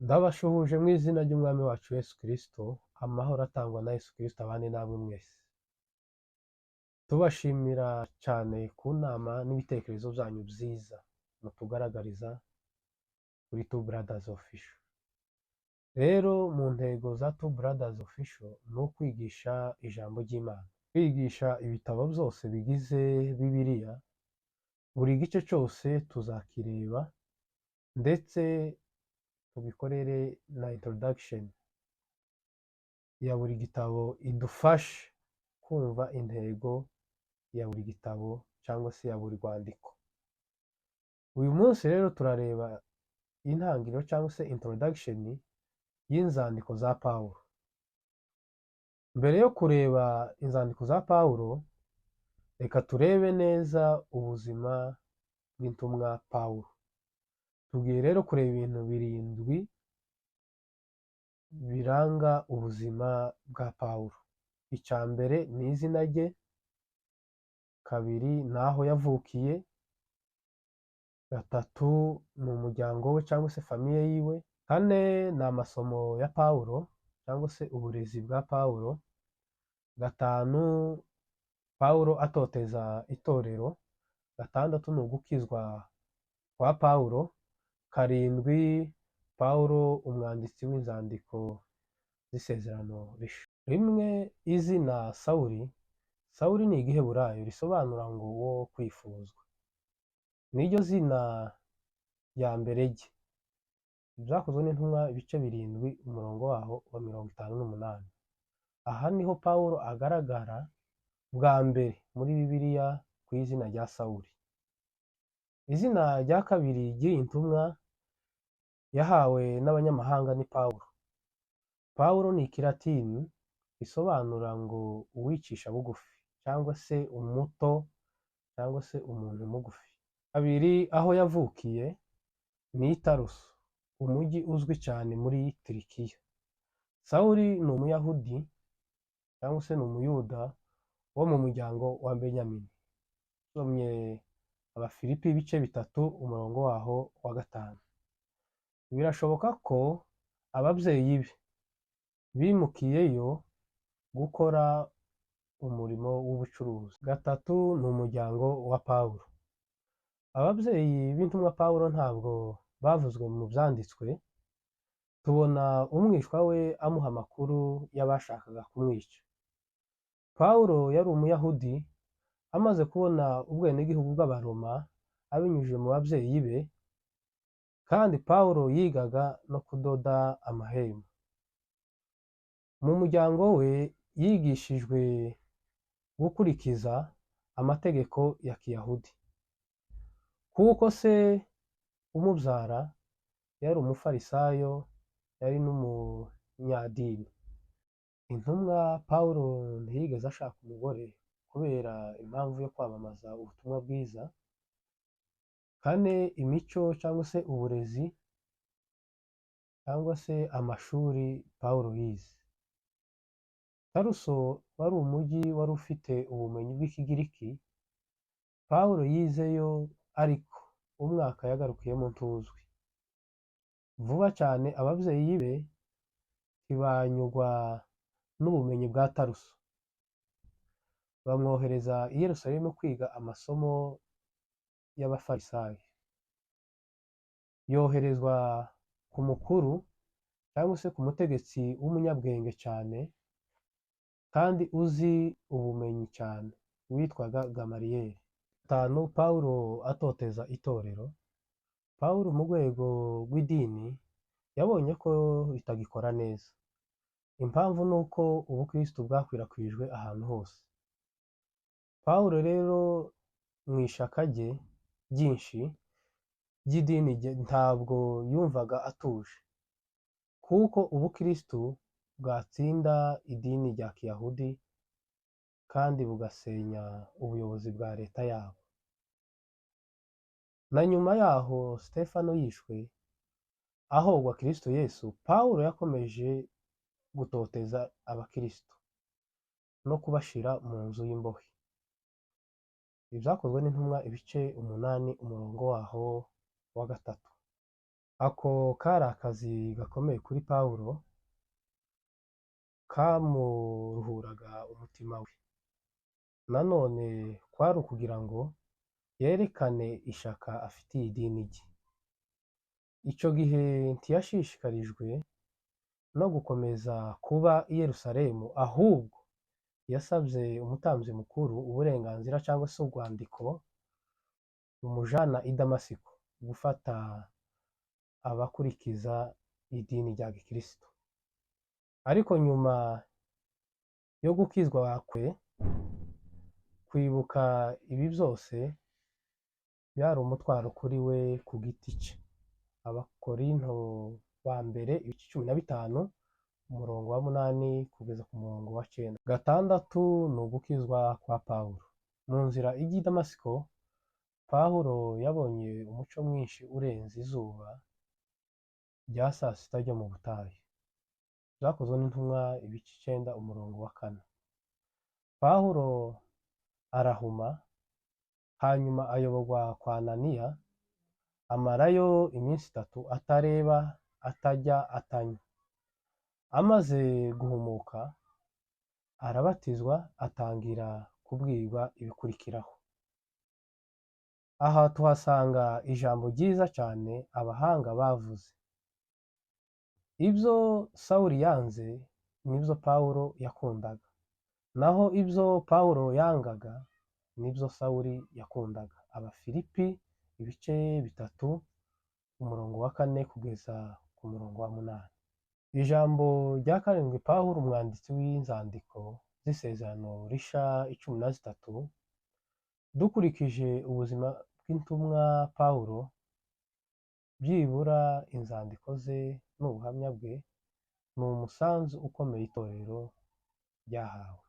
Ndabashuhuje mu izina ry'Umwami wacu Yesu Kristo, amahoro atangwa na Yesu Kristo abane namwe mwese. Tubashimira cyane ku nama n'ibitekerezo byanyu byiza mutugaragariza kuri Two Brothers Official. Rero mu ntego za Two Brothers Official ni ukwigisha ijambo ry'Imana, kwigisha ibitabo byose bigize Bibiliya. Buri gice cyose tuzakireba ndetse tubikorere na introduction ya buri gitabo idufashe kumva intego ya buri gitabo cyangwa se ya buri rwandiko. Uyu munsi rero turareba intangiriro cyangwa se introduction y'inzandiko za Pawulo. Mbere yo kureba inzandiko za Pawulo, reka turebe neza ubuzima bw'intumwa Pawulo. Tugiye rero kureba ibintu birindwi biranga ubuzima bwa Pawulo. Icya mbere ni izina rye, kabiri ni aho yavukiye, gatatu ni umuryango we cyangwa se famiye yiwe, kane ni amasomo ya Pawulo cyangwa se uburezi bwa Pawulo, gatanu Pawulo atoteza itorero, gatandatu ni ugukizwa kwa Pawulo, karindwi Pawulo umwanditsi w'inzandiko z'isezerano rishya. Rimwe, izina Sawuli. Sawuli ni igiheburayo risobanura ngo uwo kwifuzwa. Niryo zina rya mbere rye. Ibyakozwe n'intumwa ibice 7 umurongo waho wa 58. Aha niho Pawulo agaragara bwa mbere muri Bibiliya ku izina rya Sawuli. Izina rya kabiri ry'iyi ntumwa yahawe n'abanyamahanga ni Pawulo. Pawulo ni ikilatini risobanura ngo uwicisha bugufi cyangwa se umuto cyangwa se umuntu mugufi. Kabiri, aho yavukiye ni i Taruso, umujyi uzwi cyane muri Turikiya. Sawuli ni umuyahudi cyangwa se ni umuyuda wo mu muryango wa Benyamini. Somye Abafilipi ibice 3 umurongo waho wa 5. Birashoboka ko ababyeyi be bimukiyeyo gukora umurimo w'ubucuruzi. Gatatu ni umuryango wa Pawulo. Ababyeyi b'intumwa Pawulo ntabwo bavuzwe mu byanditswe. Tubona umwishwa we amuha amakuru y'abashakaga kumwica. Pawulo yari umuyahudi, amaze kubona ubwenegihugu bw'abaroma abinyujije mu babyeyi be, kandi Pawulo yigaga no kudoda amahema. Mu muryango we yigishijwe gukurikiza amategeko ya Kiyahudi, kuko se umubyara yari umufarisayo, yari n'umunyadini. Intumwa Pawulo ntiyigeze ashaka umugore kubera impamvu yo kwamamaza ubutumwa bwiza. Kane, imico cyangwa se uburezi cyangwa se amashuri Pawulo yize. Taruso wari umujyi wari ufite ubumenyi bw'ikigiriki. Pawulo yizeyo ariko umwaka yagarukiyemo ntuzwi. Vuba cyane ababyeyi be ntibanyurwa n'ubumenyi bwa Taruso, bamwohereza i Yerusalemu kwiga amasomo y'abafarisayo. Yoherezwa ku mukuru cyangwa se ku mutegetsi w'umunyabwenge cyane kandi uzi ubumenyi cyane witwaga Gamaliyeli. Gatanu, Pawulo atoteza itorero. Pawulo mu rwego rw'idini yabonye ko bitagikora neza. Impamvu ni uko ubukristo bwakwirakwijwe ahantu hose. Pawulo rero mu ishaka rye ryinshi ry'idini ntabwo yumvaga atuje, kuko ubukristo bwatsinda idini rya Kiyahudi kandi bugasenya ubuyobozi bwa leta yabo. Na nyuma yaho Stefano yishwe ahogwa Kristo Yesu, Pawulo yakomeje gutoteza abakristo no kubashira mu nzu y'imbohe. Ibyakozwe n'intumwa ibice 8 umurongo waho wa 3. Ako kari akazi gakomeye kuri Pawulo, kamuruhuraga umutima we. Nanone kwari ukugira ngo yerekane ishaka afitiye idini rye. Ico gihe ntiyashishikarijwe no gukomeza kuba i Yerusalemu, ahubwo yasavye umutambyi mukuru uburenganzira cyangwa se urwandiko rumujana i Damasiko gufata abakurikiza idini rya gikristo. Ariko nyuma yo gukizwa kwe, kwibuka ibi byose byari umutwaro kuri we ku giti ce. Abakorinto ba mbere ibice 15 umurongo wa 8 kugeza ku murongo wa 9. Gatandatu ni ugukizwa kwa Pawulo. Mu nzira ijya i Damasiko, Pawulo yabonye umuco mwinshi urenze izuba rya saa sita ryo mu butayu. Byakozwe n'intumwa ibice 9 umurongo wa 4. Pawulo arahuma, hanyuma ayoborwa kwa Ananiya, amarayo iminsi 3 atareba, atajya, atanywa. Amaze guhumuka, arabatizwa, atangira kubwirwa ibikurikiraho. Aha tuhasanga ijambo ryiza cyane abahanga bavuze. Ibyo Sawuli yanze nibyo Pawulo yakundaga, naho ibyo Pawulo yangaga nibyo Sawuli yakundaga. Abafilipi ibice 3 umurongo wa 4 kugeza ku murongo wa 8. Ijambo rya 7 Pawulo umwanditsi w'inzandiko z'isezerano risha 13, dukurikije ubuzima bw'intumwa Pawulo, byibura inzandiko ze n'ubuhamya bwe, ni umusanzu ukomeye itorero ryahawe.